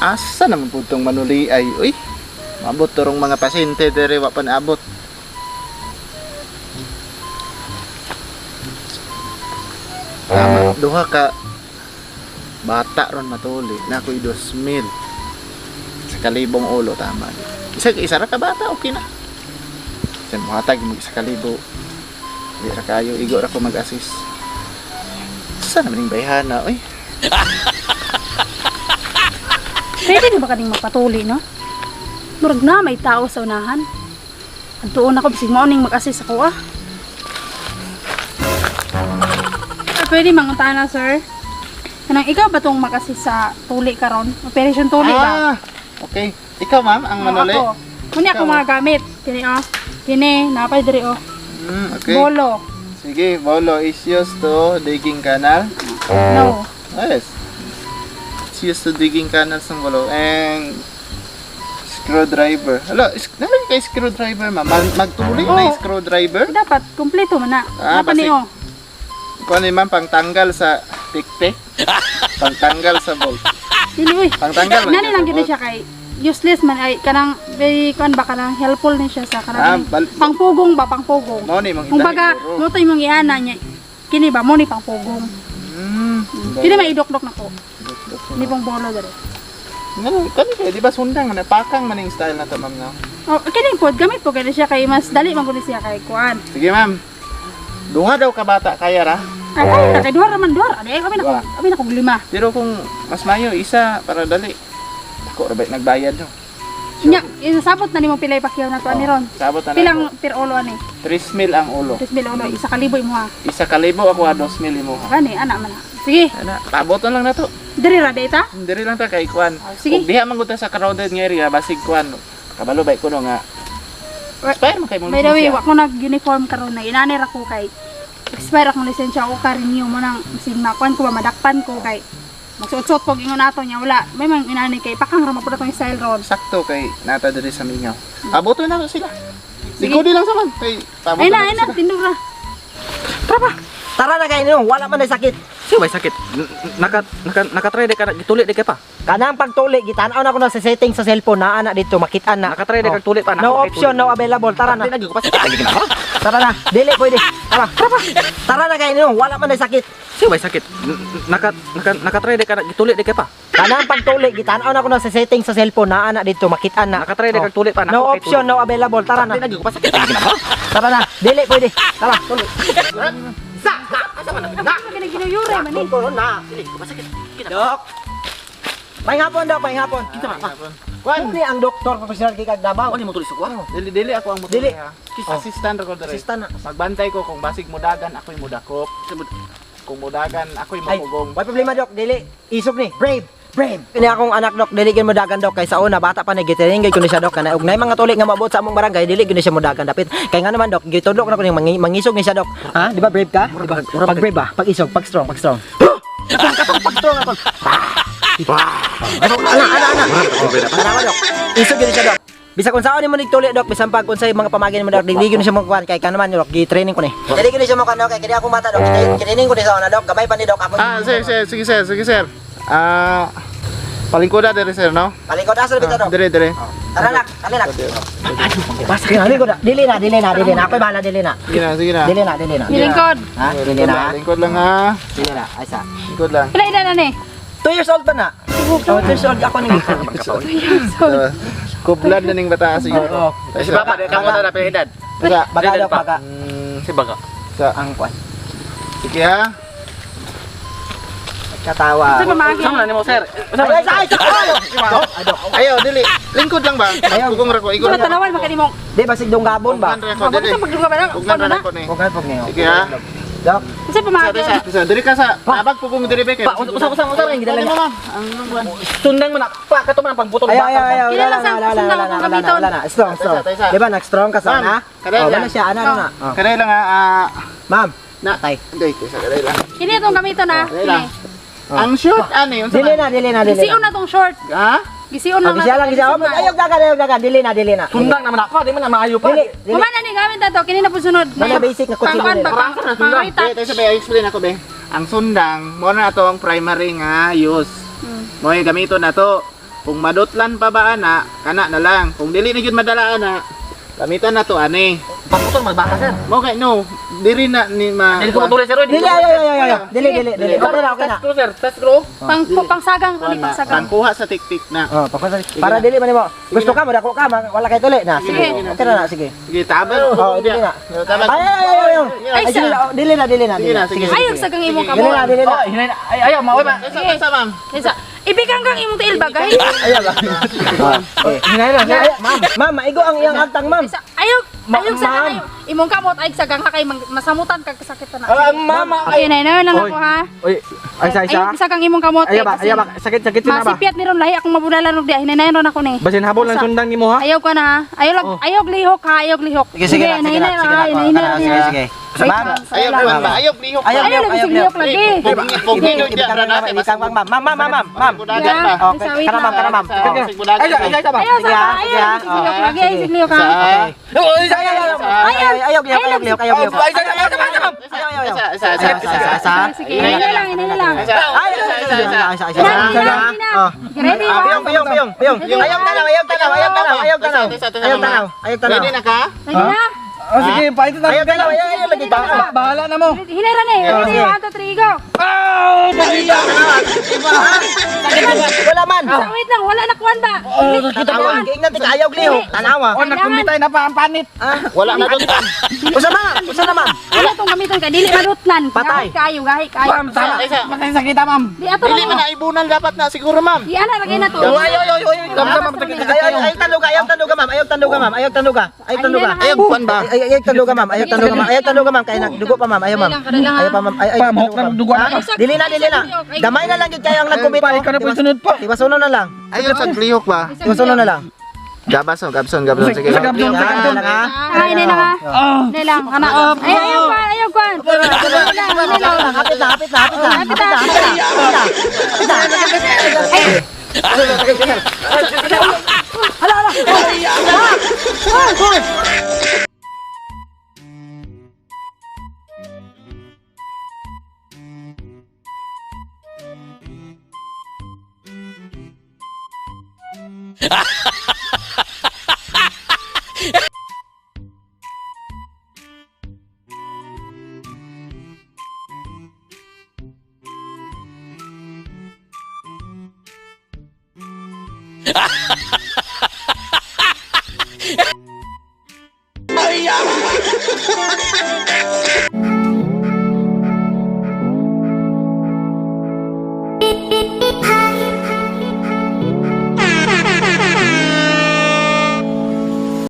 Asa naman po itong manuli ay, uy, mabot turong mga pasyente dere wa pa naabot. Tama, duha ka bata ron matuli na ako'y 2,000 sa kalibong ulo, tama. Isa ra ka bata, okay na. Sa muhatag mo isa kalibo, di ra kayo, igo ra ko mag-assist. Saan naman yung bayhana, uy? Pwede na ba kaning magpatuli, no? Murag na may tao sa unahan. Ang tuon ako, bisig mauning mag-assist ako, ah. Pwede manguntahan na, sir. Kanang ikaw ba itong mag-assist sa tuli karon? Operation tuli ba? Okay. Ikaw, ma'am, ang manuli? Ako. Muni ako mga gamit. Kini, oh. Kini, napay diri, oh. Okay. Bolo. Sige, bolo is used to digging canal. No. Yes. It's used to digging canals ng bolo. And screwdriver. Hala, naman kay screwdriver, ma'am. Magtuli na yung screwdriver. Dapat, kumpleto man na. Dapat basic. niyo. Kung ano ma'am, pangtanggal sa tiktik. Pangtanggal sa bolt. Dili, uy. Pangtanggal man Nani lang sa gid bolt. siya kay useless man ay kanang very kuan ba kanang helpful ni siya sa kanang Ah, pangpugong ba pangpugong. Mao ni mong Kung baga mo tay mong iana niya. Kini ba mo ni pangpugong. Kini may idok-dok nako. Ni pang bolo dere. Ngano, kani di ba sundang na pakang maning style na to, ma'am, no? Oh, kini pod gamit po kani siya kay mas dali man gud siya kay kuan. Sige, ma'am. Duha daw ka bata kaya ra. Ay kay duha raman duha. Ade kami na ko 5. Pero kung mas mayo isa para dali. Ako ra ba nagbayad no? Nya, isasabot na nimo pilay pakyaw na to ani ron. Sabot na Pilang na. per ulo ani? 3,000 ang ulo. 3,000 ulo, isa kalibo imo ha. Isa kalibo ako 2,000 imo. Gani ana man ha. Sige, Ana, paboton lang na to. diri ra data. Diri lang ta kay kwan. Sige. Ug diha man gud ta sa crowded nga area basig kwan. Kabalo bay kuno nga. Expire man kay mo. By the way, wa ko nag-uniform karon na inani ra ko kay expire akong lisensya ko ka renew mo nang sig makuan ko ba madakpan ko kay magsuot-suot ko ingon nato nya wala. May man inani kay pakang ra mapud atong style ron. Sakto kay nata diri sa Mingaw. Aboto na to sila. Ligodi lang saman kay paboton. Ay na, tindura. Tara na kayo nyo, wala man na sakit. Siya may sakit. Nakatry di ka na gitulit di ka pa. Kanang pagtuli, gitanaw na ko na sa setting sa cellphone na ana dito, makitaan na. Nakatry di ka tulit pa. No option, no available. Tara na. Lagi ko pa sakit lagi na. Tara na. Dili pwede. Tara. Tara na kayo nyo, wala man na sakit. Siya may sakit. Nakatry di ka na gitulit di ka pa. Kanang pagtuli, gitanaw na ko na sa setting sa cellphone na ana dito, makitaan na. Nakatry di ka tulit pa. No option, no available. Tara na. Lagi ko pa sakit lagi na. Tara na. Dili pwede. Tara, tuloy. Kini ginuyure man ni. Na. Dili ko pa sakit. Dok. Pahingapon, Dok, pahingapon. Kita pa. Kwan. Ni ang doktor profesional kay Kagdabaw. Ano mo tulis ko? Dili ako ang motor. Dili. Assistant ko diri. Assistant na. Magbantay ko kung basig mudagan ako'y mudakop. Kung mudagan ako'y Ay, mapugong. may problema, Dok. Dili. Isog ni. Brave. Brave. Kini akong anak, Dok. Dili gid mo dagan, Dok. Kay sa una bata pa ni gitiring gid ko ni siya, Dok. Kana ug nay mga tuli nga maabot sa among barangay, dili gid ni siya mo dagan dapit. Kay nga naman, Dok, gitudlok na ko ning mangisog ni siya, Dok. Ha? Di ba brave ka? Di ba? Pag brave ba? Pag isog, pag strong, pag strong. Pag strong ako. Ana. Ana, Dok. Isog gid ni siya, Dok. Bisa kung saan ni mo nigtuli, Dok, bisan pag unsay mga pamagin mo, Dok, dili gid ni siya mo kuan kay kanaman, Dok, gi-training ko ni. Dili gid ni siya mo kan, Dok, kay kini ako mata, Dok. Training ko ni sa una, Dok. Gabay pa ni, Dok. Ako. Sige sir. Palingkoda diri sir, no? Palikod asa bitaw, Dok. Dire. Tara nak, kali nak. Basta kaya ko na. Dili na. Ako'y bahala, dili na. Sige na. Dili na. Nilingkod. Ha? Dili na. Lingkod lang ha. Dili na. Aysa. Lingkod lang. Pila ida na ni? 2 years old pa na. 2 years old ako ni. Kublad na ning bata siguro. Oo. Si Papa, di ka mo na edad. Sa Baga daw baga. Si Baga. sa Ang kwan. sige ha. Katawa. Sa pamagi. Sama na ni mo sir. Ay, Ayaw dili. Lingkod lang ba? Pugong ra ko igor. Wala tanawan man kanimo. Di basig dong gabon ba? Mabot sa pagduga ba na? Pugong ra ko ni. Huwag pag niyo. Sige ha. Dok. Sa pamagi. Sa diri ka sa abag pugong diri be kay. Pa, usap rin gidala niya. Ang buwan. Sundang mo na. Pa, kato man ang pangputol Ayaw. Kailan lang sa sundan akong gamiton. Wala na. Strong. Di ba nag-strong ka sa na? Kadaya. Wala siya. Ano na? Kanay lang ha. Ma'am. Na Tay. Day sa kanay lang. Kini itong gamiton na. Kadaya. Ang short ani unsa? Dili na. Gisiun na tong short. Ha? Gisiun lang Pag lang gisa. Ayaw dagan. Dili na. Sundang naman ako, di man na maayo pa. Dili. Kumana ni gamit na to. Kini na po sunod. Mga basic na kutsing Pangkuan nila. ba? Pangritat. Tayo sabay explain ako be. Ang sundang mo na to ang primary nga use. Mo yung gamiton na to. Kung madutlan pa ba ana, kana na lang. Kung dili na gyud madala ana, gamitan na to ani. Pagputol magbata sir. Mo kay no, diri na ni ma. Dili ko matuloy sir. Dili ay. Dili. Okay na. Test screw sir. Test screw. Pangsagang ko ni pangsagang. Pangkuha sa tiktik na. Oh, para dili man mo. Gusto ka mo dako ka, wala kay tuli na. Sige. Sige. Okay na, sige. Sige, tabag. Oh, dili na. Tabag. Ay, dili na. Sige na, sige. Ayog sa kang imong Dili kamot. na, dili na. Oh, hinay na. Ay, ayaw, mauwi ba? Sa ma'am. Isa. Ibigang kang imong tiil bagay. Ayaw ba? Hinay lang. Ma'am, maigo ang iyang agtang, ma'am. Isa. Ayog sa Ma'am. kang imong kamot ay sa gang kay masamutan kag kasakit na. Mama. Okay, na lang Oy. ako ha. Uy, ay isa. Ayog sa kang imong kamot. Ayaw ba? Sakit na ba? Masipiat ni ron lahi akong mabudalan og di hinay ron ako ni. Basin habol lang sundang nimo ha. Ayaw ka na ha. Ayog lihok ha, ayog lihok. Sige na. Sige. Ma'am. Ayok naman ba? Ayok lihok. Ayaw, Ayaw lagi sig lihok lagi. Pugino Ibig ka lang naman, isang ma'am. Ma'am. Budagan ba? Okay, kana ma'am. Budagan. Ay, isa ba? Ayaw sa Sige, ayaw sige, sig lihok lagi, ay sig lihok ha. Ayaw. Sige, hinay lang. Ready ba? Ready na ka? Ready na? Sige, pa ito na. Bahala na mo. Hinay ra ni. Ready, 1, 2, 3, go. Wala man. Wait lang, wala na kuwan ba? Tawag, ingat ka ayaw gliho. Tanawa. Oh, nagkumitay na pa ang panit. Wala na doon. Usa na ma'am. Wala tong gamiton ka, dili marutlan. Patay. Gahi kayo. Ma'am, matay sa kita, ma'am. Di ato Dili man na. na ibunan dapat na siguro ma'am. Di ana lagay na to. Ayaw, Ayaw tanuga. Ayok kuan ba? Ayaw tanuga ma'am. Kaya nagdugo pa ma'am. Ayaw ma'am. Ayaw pa ma'am. Ma'am, hok na dugo na. Dili na. Damay na lang yun kayo ang nagkumit. Ay, ikaw na po sunod pa. Tibasono na lang. Ayok sa lihok ba? Tibasono na lang. Gabson. Sige. Sa gabson. Hinay na ka. Hinay lang. Ana. Ay, ayaw kwan. Hapit na. Ha ha ha!